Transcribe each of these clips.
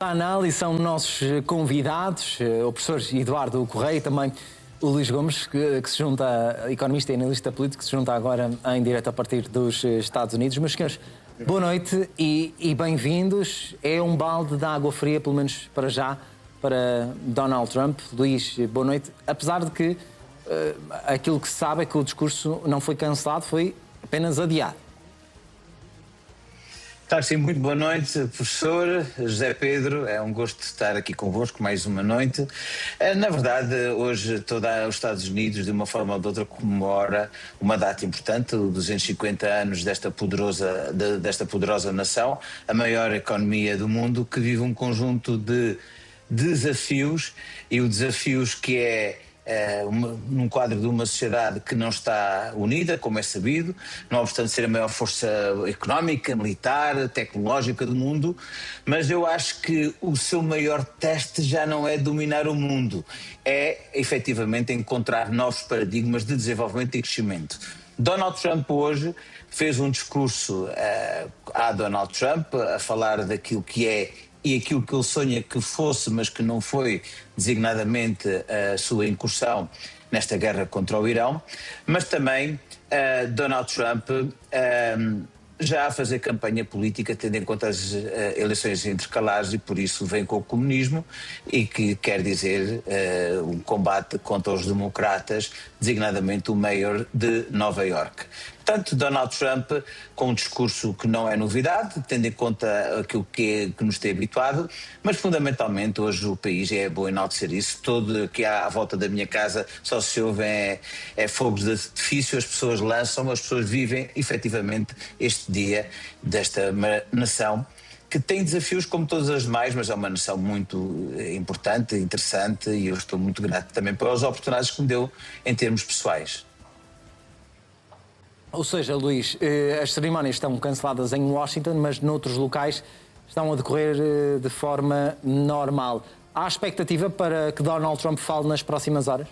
A análise são nossos convidados, o professor Eduardo Correia e também o Luís Gomes, que se junta, economista e analista político, que se junta agora em direto a partir dos Estados Unidos. Meus senhores, boa noite e bem-vindos. É um balde de água fria, pelo menos para já, para Donald Trump. Luís, boa noite. Apesar de que aquilo que se sabe é que o discurso não foi cancelado, foi apenas adiado. Claro, sim, muito boa noite, professor José Pedro. É um gosto estar aqui convosco mais uma noite. Na verdade, hoje todos os Estados Unidos, de uma forma ou de outra, comemora uma data importante, os 250 anos desta poderosa nação, a maior economia do mundo, que vive um conjunto de desafios, e o desafios que é num quadro de uma sociedade que não está unida, como é sabido, não obstante ser a maior força económica, militar, tecnológica do mundo, mas eu acho que o seu maior teste já não é dominar o mundo, é efetivamente encontrar novos paradigmas de desenvolvimento e crescimento. Donald Trump hoje fez um discurso a Donald Trump, a falar daquilo que é e aquilo que ele sonha que fosse, mas que não foi, designadamente a sua incursão nesta guerra contra o Irão, mas também Donald Trump já a fazer campanha política, tendo em conta as eleições intercalares, e por isso vem com o comunismo, e que quer dizer um combate contra os democratas, designadamente o mayor de Nova Iorque. Portanto, Donald Trump, com um discurso que não é novidade, tendo em conta aquilo que nos tem habituado, mas fundamentalmente hoje o país, é bom enaltecer isso, todo que há à volta da minha casa só se ouve fogos de artifício, as pessoas lançam, as pessoas vivem efetivamente este dia desta nação que tem desafios como todas as demais, mas é uma nação muito importante, interessante, e eu estou muito grato também pelas oportunidades que me deu em termos pessoais. Ou seja, Luís, as cerimónias estão canceladas em Washington, mas noutros locais estão a decorrer de forma normal. Há expectativa para que Donald Trump fale nas próximas horas?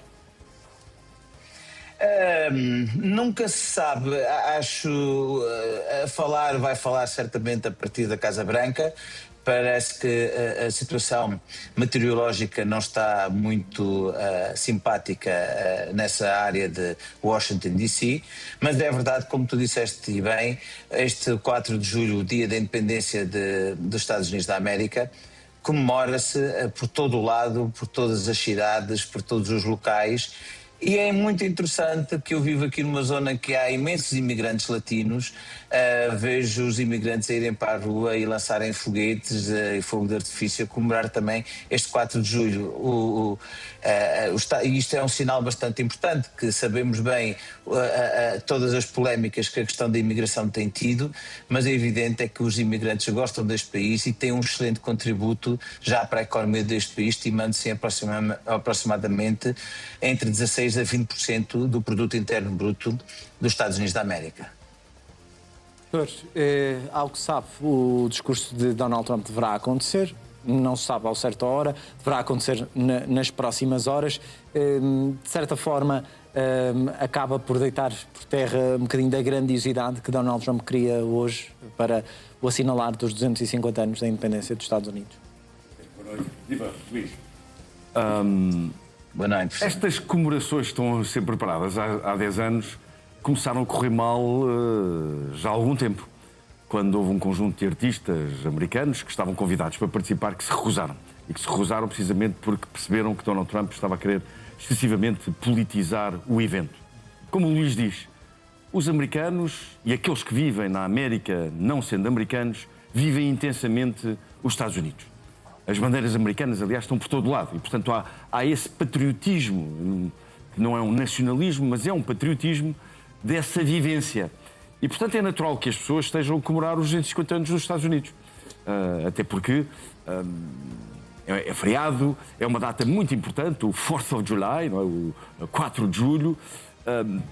Nunca se sabe. Acho vai falar certamente a partir da Casa Branca. Parece que a situação meteorológica não está muito simpática nessa área de Washington, D.C., mas é verdade, como tu disseste e bem, este 4 de julho, o dia da independência dos Estados Unidos da América, comemora-se por todo o lado, por todas as cidades, por todos os locais. E é muito interessante que eu vivo aqui numa zona que há imensos imigrantes latinos, vejo os imigrantes a irem para a rua e lançarem foguetes e fogo de artifício, a comemorar também este 4 de julho. E isto é um sinal bastante importante, que sabemos bem todas as polémicas que a questão da imigração tem tido, mas é evidente que os imigrantes gostam deste país e têm um excelente contributo já para a economia deste país, estimando-se aproximadamente entre 16% a 20% do produto interno bruto dos Estados Unidos da América. Ao que sabe, o discurso de Donald Trump deverá acontecer, não se sabe ao certo a hora, deverá acontecer nas próximas horas. De certa forma, acaba por deitar por terra um bocadinho da grandiosidade que Donald Trump cria hoje para o assinalar dos 250 anos da independência dos Estados Unidos. Boa noite. Viva, Luís. Boa noite. Estas comemorações estão a ser preparadas há 10 anos, começaram a correr mal já há algum tempo, quando houve um conjunto de artistas americanos que estavam convidados para participar, que se recusaram. E que se recusaram precisamente porque perceberam que Donald Trump estava a querer excessivamente politizar o evento. Como o Luís diz, os americanos e aqueles que vivem na América, não sendo americanos, vivem intensamente os Estados Unidos. As bandeiras americanas, aliás, estão por todo lado e, portanto, há esse patriotismo, que não é um nacionalismo, mas é um patriotismo dessa vivência. E, portanto, é natural que as pessoas estejam a comemorar os 250 anos dos Estados Unidos. Até porque é feriado, é uma data muito importante, o 4th of July, não é? O 4 de julho.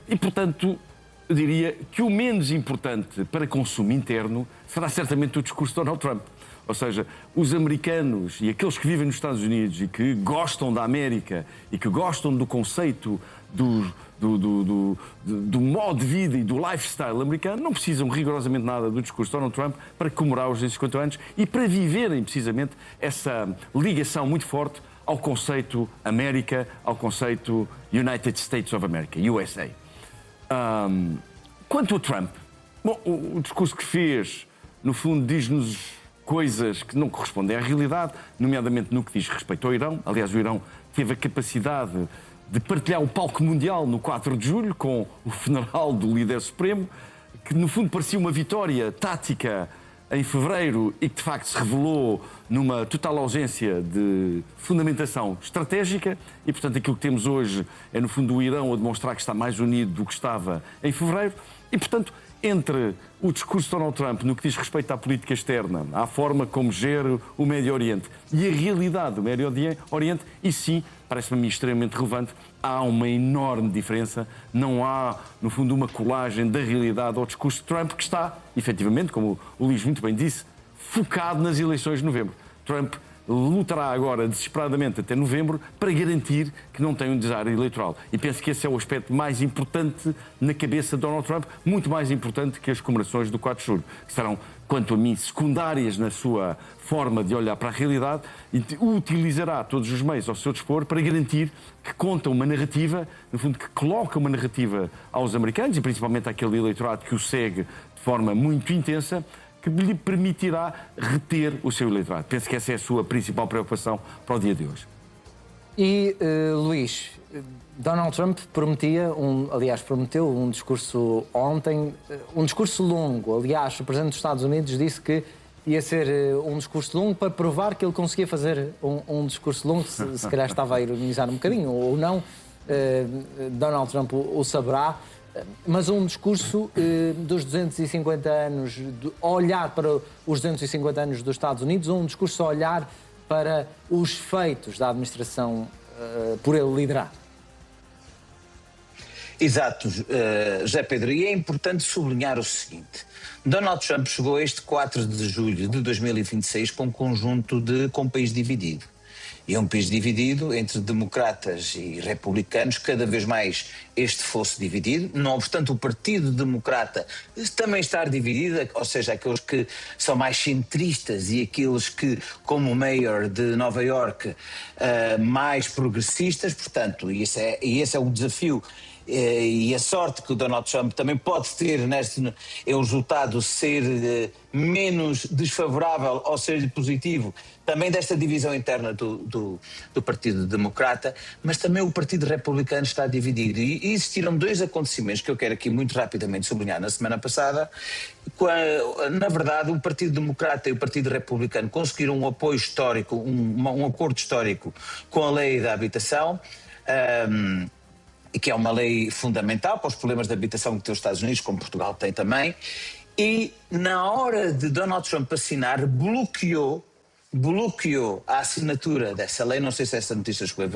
E, portanto, eu diria que o menos importante para consumo interno será certamente o discurso de Donald Trump. Ou seja, os americanos e aqueles que vivem nos Estados Unidos e que gostam da América e que gostam do conceito do modo de vida e do lifestyle americano não precisam rigorosamente nada do discurso de Donald Trump para comemorar os 50 anos e para viverem precisamente essa ligação muito forte ao conceito América, ao conceito United States of America, USA. Quanto a Trump, bom, o discurso que fez, no fundo, diz-nos coisas que não correspondem à realidade, nomeadamente no que diz respeito ao Irão. Aliás, o Irão teve a capacidade de partilhar o palco mundial no 4 de julho com o funeral do líder supremo, que no fundo parecia uma vitória tática em fevereiro e que de facto se revelou numa total ausência de fundamentação estratégica e, portanto, aquilo que temos hoje é, no fundo, o Irão a demonstrar que está mais unido do que estava em fevereiro e, portanto, entre o discurso de Donald Trump no que diz respeito à política externa, à forma como gera o Médio Oriente e a realidade do Médio Oriente, e sim, parece-me a mim extremamente relevante, há uma enorme diferença. Não há, no fundo, uma colagem da realidade ao discurso de Trump que está, efetivamente, como o Luís muito bem disse, focado nas eleições de novembro. Trump lutará agora desesperadamente até novembro para garantir que não tem um desastre eleitoral. E penso que esse é o aspecto mais importante na cabeça de Donald Trump, muito mais importante que as comemorações do 4 de julho, que serão, quanto a mim, secundárias na sua forma de olhar para a realidade e utilizará todos os meios ao seu dispor para garantir que conta uma narrativa, no fundo, que coloca uma narrativa aos americanos e principalmente àquele eleitorado que o segue de forma muito intensa, que lhe permitirá reter o seu eleitorado. Penso que essa é a sua principal preocupação para o dia de hoje. E, Luís, Donald Trump prometeu um discurso ontem, um discurso longo. Aliás, o Presidente dos Estados Unidos disse que ia ser um discurso longo para provar que ele conseguia fazer um discurso longo, se calhar estava a ironizar um bocadinho, ou não, Donald Trump o saberá. Mas um discurso dos 250 anos, olhar para os 250 anos dos Estados Unidos, ou um discurso a olhar para os feitos da administração por ele liderar? Exato, José Pedro, e é importante sublinhar o seguinte: Donald Trump chegou a este 4 de julho de 2026 com um conjunto com um país dividido. E é um país dividido entre democratas e republicanos, cada vez mais este fosse dividido. Não obstante o Partido Democrata também estar dividido, ou seja, aqueles que são mais centristas e aqueles que, como o Mayor de Nova Iorque, mais progressistas. Portanto, e esse é o desafio e a sorte que o Donald Trump também pode ter é o resultado ser menos desfavorável ou ser positivo também desta divisão interna do Partido Democrata, mas também o Partido Republicano está dividido. E existiram dois acontecimentos que eu quero aqui muito rapidamente sublinhar na semana passada. Na verdade, o Partido Democrata e o Partido Republicano conseguiram um apoio histórico, um acordo histórico com a lei da habitação, que é uma lei fundamental para os problemas de habitação que tem os Estados Unidos, como Portugal tem também, e na hora de Donald Trump assinar, bloqueou a assinatura dessa lei, não sei se essa notícia chegou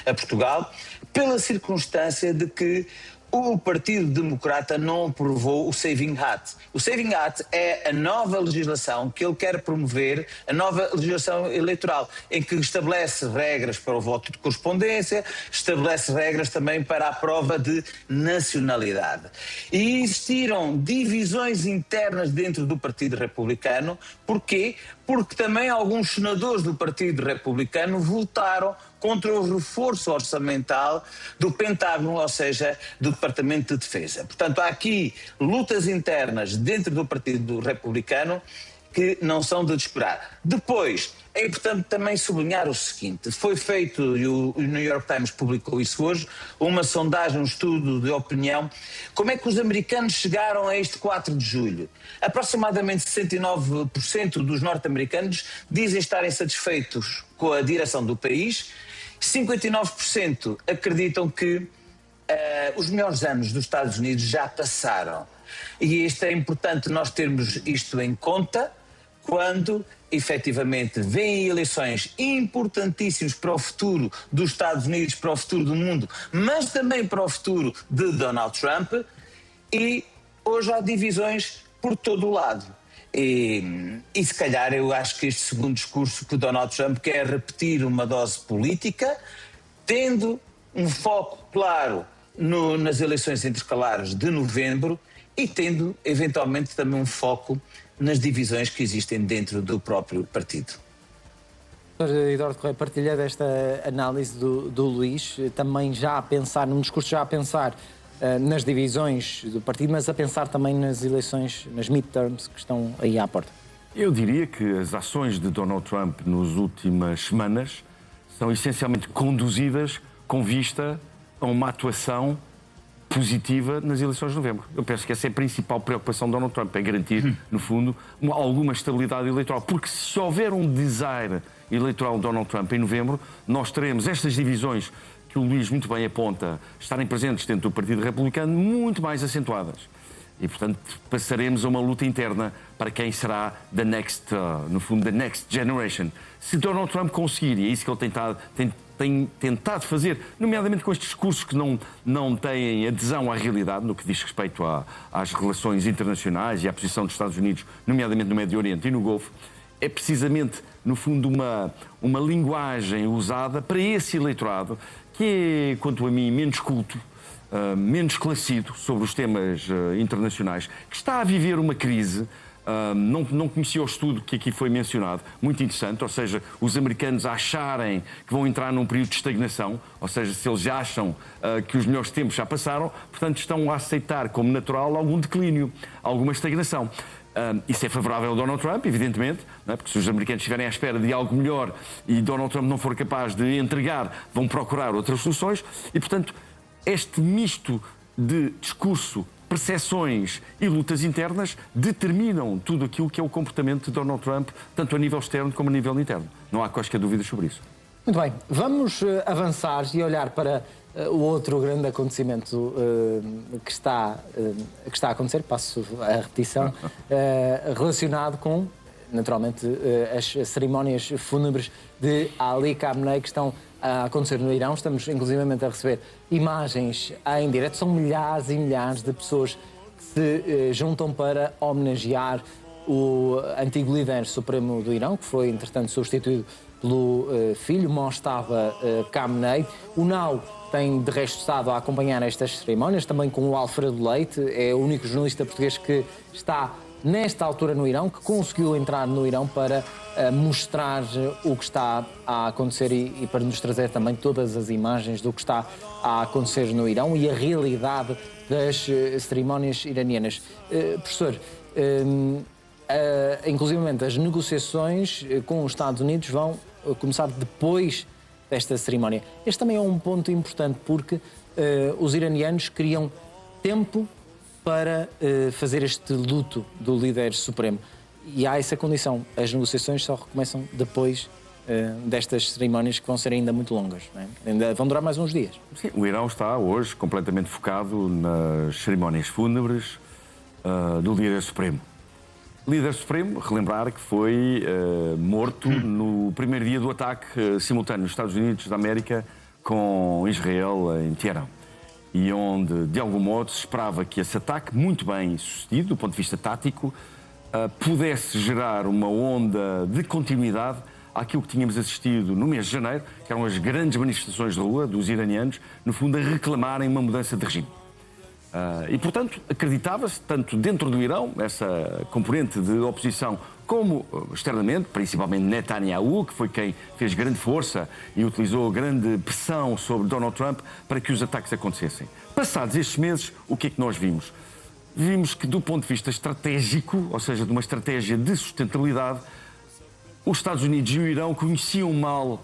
a Portugal, pela circunstância de que o Partido Democrata não aprovou o Saving Act. O Saving Act é a nova legislação que ele quer promover, a nova legislação eleitoral, em que estabelece regras para o voto de correspondência, estabelece regras também para a prova de nacionalidade. E existiram divisões internas dentro do Partido Republicano. Porquê? Porque também alguns senadores do Partido Republicano votaram contra o reforço orçamental do Pentágono, ou seja, do Departamento de Defesa. Portanto, há aqui lutas internas dentro do Partido Republicano que não são de desesperar. Depois, é importante também sublinhar o seguinte: foi feito, e o New York Times publicou isso hoje, uma sondagem, um estudo de opinião. Como é que os americanos chegaram a este 4 de julho? Aproximadamente 69% dos norte-americanos dizem estarem satisfeitos com a direção do país, 59% acreditam que os melhores anos dos Estados Unidos já passaram. E isto é importante nós termos isto em conta quando efetivamente vêm eleições importantíssimas para o futuro dos Estados Unidos, para o futuro do mundo, mas também para o futuro de Donald Trump, e hoje há divisões por todo o lado. E se calhar eu acho que este segundo discurso que o Donald Trump quer repetir uma dose política, tendo um foco claro nas eleições intercalares de novembro e tendo eventualmente também um foco nas divisões que existem dentro do próprio partido. Dr. Eduardo Correia, partilha desta análise do Luís, também já a pensar, num discurso já a pensar nas divisões do partido, mas a pensar também nas eleições, nas midterms que estão aí à porta. Eu diria que as ações de Donald Trump nas últimas semanas são essencialmente conduzidas com vista a uma atuação positiva nas eleições de novembro. Eu penso que essa é a principal preocupação de Donald Trump, é garantir, no fundo, alguma estabilidade eleitoral. Porque se houver um desire eleitoral de Donald Trump em novembro, nós teremos estas divisões que o Luís muito bem aponta, estarem presentes dentro do Partido Republicano, muito mais acentuadas. E, portanto, passaremos a uma luta interna para quem será no fundo, the next generation. Se Donald Trump conseguir, e é isso que ele tem tentado fazer, nomeadamente com estes discursos que não têm adesão à realidade, no que diz respeito às relações internacionais e à posição dos Estados Unidos, nomeadamente no Médio Oriente e no Golfo, é precisamente, no fundo, uma linguagem usada para esse eleitorado que é, quanto a mim, menos culto, menos esclarecido sobre os temas internacionais, que está a viver uma crise. Não conhecia o estudo que aqui foi mencionado, muito interessante, ou seja, os americanos acharem que vão entrar num período de estagnação, ou seja, se eles acham que os melhores tempos já passaram, portanto estão a aceitar como natural algum declínio, alguma estagnação. Isso é favorável ao Donald Trump, evidentemente, não é? Porque se os americanos estiverem à espera de algo melhor e Donald Trump não for capaz de entregar, vão procurar outras soluções e, portanto, este misto de discurso, percepções e lutas internas determinam tudo aquilo que é o comportamento de Donald Trump, tanto a nível externo como a nível interno. Não há quaisquer dúvidas sobre isso. Muito bem, vamos avançar e olhar para o outro grande acontecimento que está a acontecer, passo a repetição, relacionado com, naturalmente, as cerimónias fúnebres de Ali Khamenei que estão a acontecer no Irão. Estamos, inclusivamente, a receber imagens em direto. São milhares e milhares de pessoas que se juntam para homenagear o antigo líder supremo do Irão, que foi, entretanto, substituído pelo filho, Mojtaba Khamenei. O Now tem, de resto, estado a acompanhar estas cerimónias, também com o Alfredo Leite, é o único jornalista português que está nesta altura no Irão, que conseguiu entrar no Irão para mostrar o que está a acontecer e para nos trazer também todas as imagens do que está a acontecer no Irão e a realidade das cerimónias iranianas. Professor, inclusivamente as negociações com os Estados Unidos vão começar depois desta cerimónia. Este também é um ponto importante porque os iranianos queriam tempo para fazer este luto do líder supremo. E há essa condição. As negociações só recomeçam depois destas cerimónias que vão ser ainda muito longas. Não é? Ainda vão durar mais uns dias. Sim, o Irão está hoje completamente focado nas cerimónias fúnebres do líder supremo. Líder supremo, relembrar que foi morto no primeiro dia do ataque simultâneo dos Estados Unidos da América com Israel em Teherão. E onde, de algum modo, se esperava que esse ataque, muito bem sucedido do ponto de vista tático, pudesse gerar uma onda de continuidade àquilo que tínhamos assistido no mês de janeiro, que eram as grandes manifestações de rua dos iranianos, no fundo, a reclamarem uma mudança de regime. E, portanto, acreditava-se, tanto dentro do Irão, essa componente de oposição, como externamente, principalmente Netanyahu, que foi quem fez grande força e utilizou grande pressão sobre Donald Trump para que os ataques acontecessem. Passados estes meses, o que é que nós vimos? Vimos que, do ponto de vista estratégico, ou seja, de uma estratégia de sustentabilidade, os Estados Unidos e o Irão conheciam mal...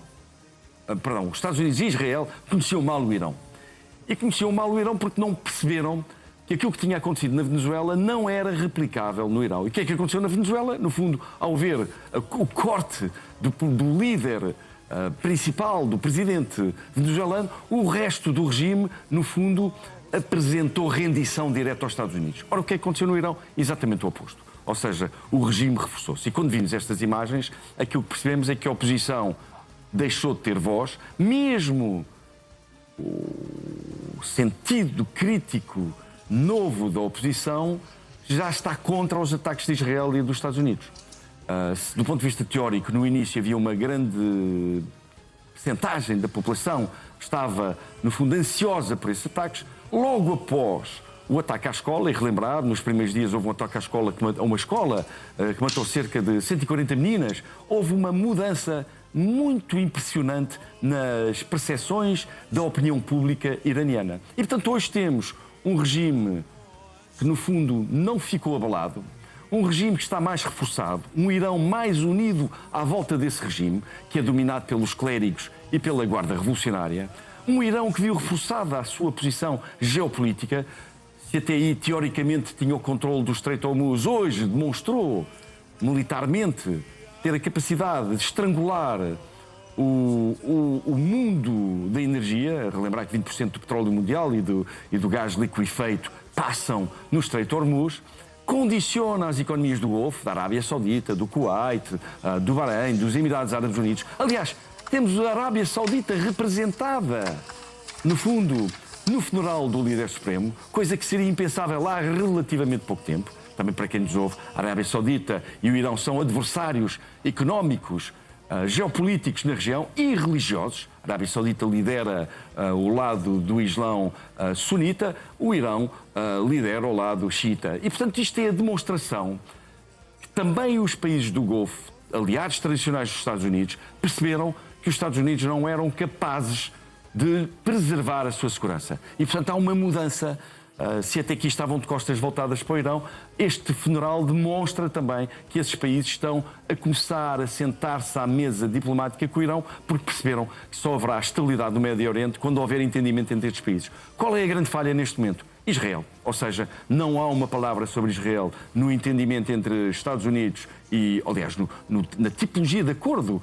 os Estados Unidos e Israel conheciam mal o Irão. E conheciam mal o Irão porque não perceberam que aquilo que tinha acontecido na Venezuela não era replicável no Irão. E o que é que aconteceu na Venezuela? No fundo, ao ver o corte do líder principal, do presidente venezuelano, o resto do regime, no fundo, apresentou rendição direta aos Estados Unidos. Ora, o que é que aconteceu no Irão? Exatamente o oposto. Ou seja, o regime reforçou-se. E quando vimos estas imagens, aquilo que percebemos é que a oposição deixou de ter voz, mesmo o sentido crítico novo da oposição já está contra os ataques de Israel e dos Estados Unidos. Do ponto de vista teórico, no início havia uma grande percentagem da população que estava, no fundo, ansiosa por esses ataques. Logo após o ataque à escola, e relembrar, nos primeiros dias houve um ataque à escola, a uma escola que matou cerca de 140 meninas, houve uma mudança muito impressionante nas percepções da opinião pública iraniana. E, portanto, hoje temos um regime que, no fundo, não ficou abalado, um regime que está mais reforçado, um Irão mais unido à volta desse regime, que é dominado pelos clérigos e pela Guarda Revolucionária, um Irão que viu reforçada a sua posição geopolítica. Se até aí, teoricamente, tinha o controle do Estreito de Hormuz, hoje demonstrou, militarmente, ter a capacidade de estrangular o mundo da energia. Relembrar que 20% do petróleo mundial e do gás liquefeito passam no Estreito de Hormuz. Condiciona as economias do Golfo, da Arábia Saudita, do Kuwait, do Bahrein, dos Emirados Árabes Unidos. Aliás, temos a Arábia Saudita representada, no fundo, no funeral do líder supremo, coisa que seria impensável há relativamente pouco tempo. Também para quem nos ouve, a Arábia Saudita e o Irão são adversários económicos, geopolíticos na região e religiosos. A Arábia Saudita lidera o lado do Islão sunita, o Irão lidera o lado xiita. E, portanto, isto é a demonstração que também os países do Golfo, aliados tradicionais dos Estados Unidos, perceberam que os Estados Unidos não eram capazes de preservar a sua segurança. E, portanto, há uma mudança. Se até aqui estavam de costas voltadas para o Irão, este funeral demonstra também que esses países estão a começar a sentar-se à mesa diplomática com o Irão, porque perceberam que só haverá estabilidade no Médio Oriente quando houver entendimento entre estes países. Qual é a grande falha neste momento? Israel. Ou seja, não há uma palavra sobre Israel no entendimento entre Estados Unidos e, aliás, na tipologia de acordo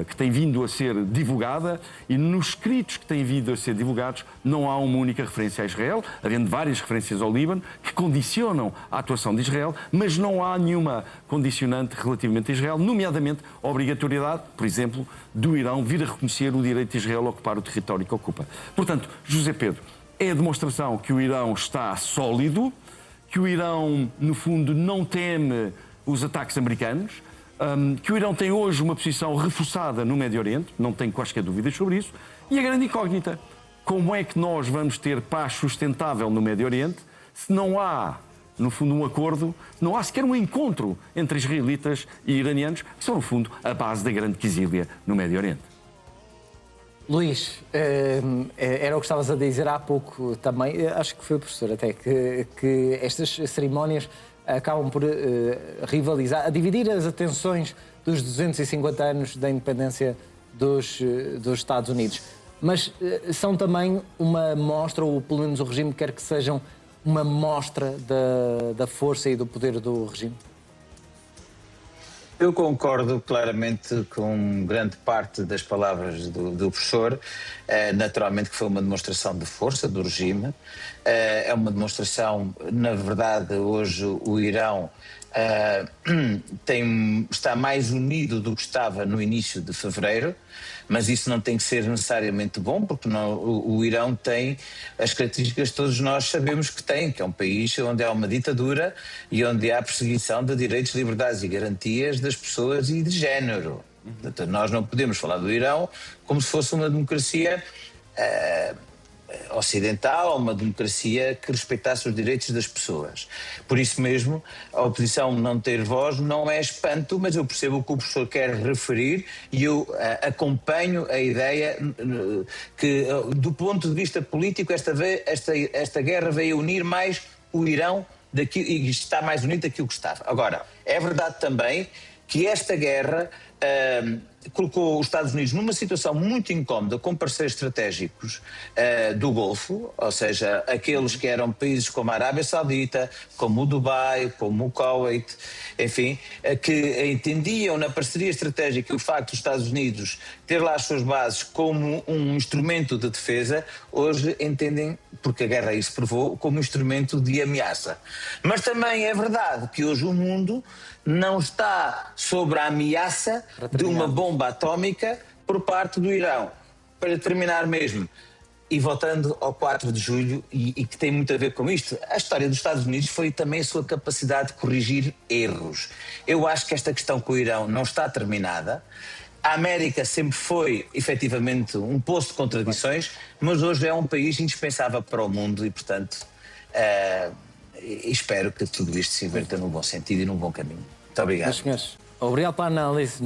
que tem vindo a ser divulgada e nos escritos que têm vindo a ser divulgados, não há uma única referência a Israel, havendo várias referências ao Líbano que condicionam a atuação de Israel, mas não há nenhuma condicionante relativamente a Israel, nomeadamente a obrigatoriedade, por exemplo, do Irão vir a reconhecer o direito de Israel a ocupar o território que ocupa. Portanto, José Pedro, é a demonstração que o Irão está sólido, que o Irão, no fundo, não teme os ataques americanos, que o Irão tem hoje uma posição reforçada no Médio Oriente, não tenho quaisquer dúvidas sobre isso, e a grande incógnita, como é que nós vamos ter paz sustentável no Médio Oriente se não há, no fundo, um acordo, não há sequer um encontro entre israelitas e iranianos, que são, no fundo, a base da grande quesília no Médio Oriente. Luís, era o que estavas a dizer há pouco também, acho que foi o professor até, que estas cerimónias acabam por rivalizar, a dividir as atenções dos 250 anos da independência dos Estados Unidos. Mas são também uma mostra, ou pelo menos o regime quer que sejam uma mostra da força e do poder do regime? Eu concordo claramente com grande parte das palavras do professor. Naturalmente que foi uma demonstração de força do regime. É uma demonstração, na verdade, hoje o Irão está mais unido do que estava no início de fevereiro, mas isso não tem que ser necessariamente bom, porque o Irão tem as características que todos nós sabemos que tem, que é um país onde há uma ditadura e onde há perseguição de direitos, liberdades e garantias das pessoas e de género. Portanto, nós não podemos falar do Irão como se fosse uma democracia ocidental, uma democracia que respeitasse os direitos das pessoas. Por isso mesmo, a oposição não ter voz não é espanto, mas eu percebo o que o professor quer referir e eu acompanho a ideia que, do ponto de vista político, esta guerra veio unir mais o Irão e está mais unido daquilo que estava. Agora, é verdade também que esta guerra colocou os Estados Unidos numa situação muito incómoda com parceiros estratégicos do Golfo, ou seja, aqueles que eram países como a Arábia Saudita, como o Dubai, como o Kuwait, enfim, que entendiam na parceria estratégica o facto dos Estados Unidos ter lá as suas bases como um instrumento de defesa, hoje entendem, porque a guerra isso provou, como um instrumento de ameaça. Mas também é verdade que hoje o mundo não está sob a ameaça de uma bomba atómica por parte do Irão. Para terminar mesmo, e voltando ao 4 de julho, e que tem muito a ver com isto, a história dos Estados Unidos foi também a sua capacidade de corrigir erros. Eu acho que esta questão com o Irão não está terminada. A América sempre foi, efetivamente, um poço de contradições, mas hoje é um país indispensável para o mundo e, portanto, espero que tudo isto se inverta num bom sentido e num bom caminho. Muito obrigado. Meus senhores, obrigado pela análise.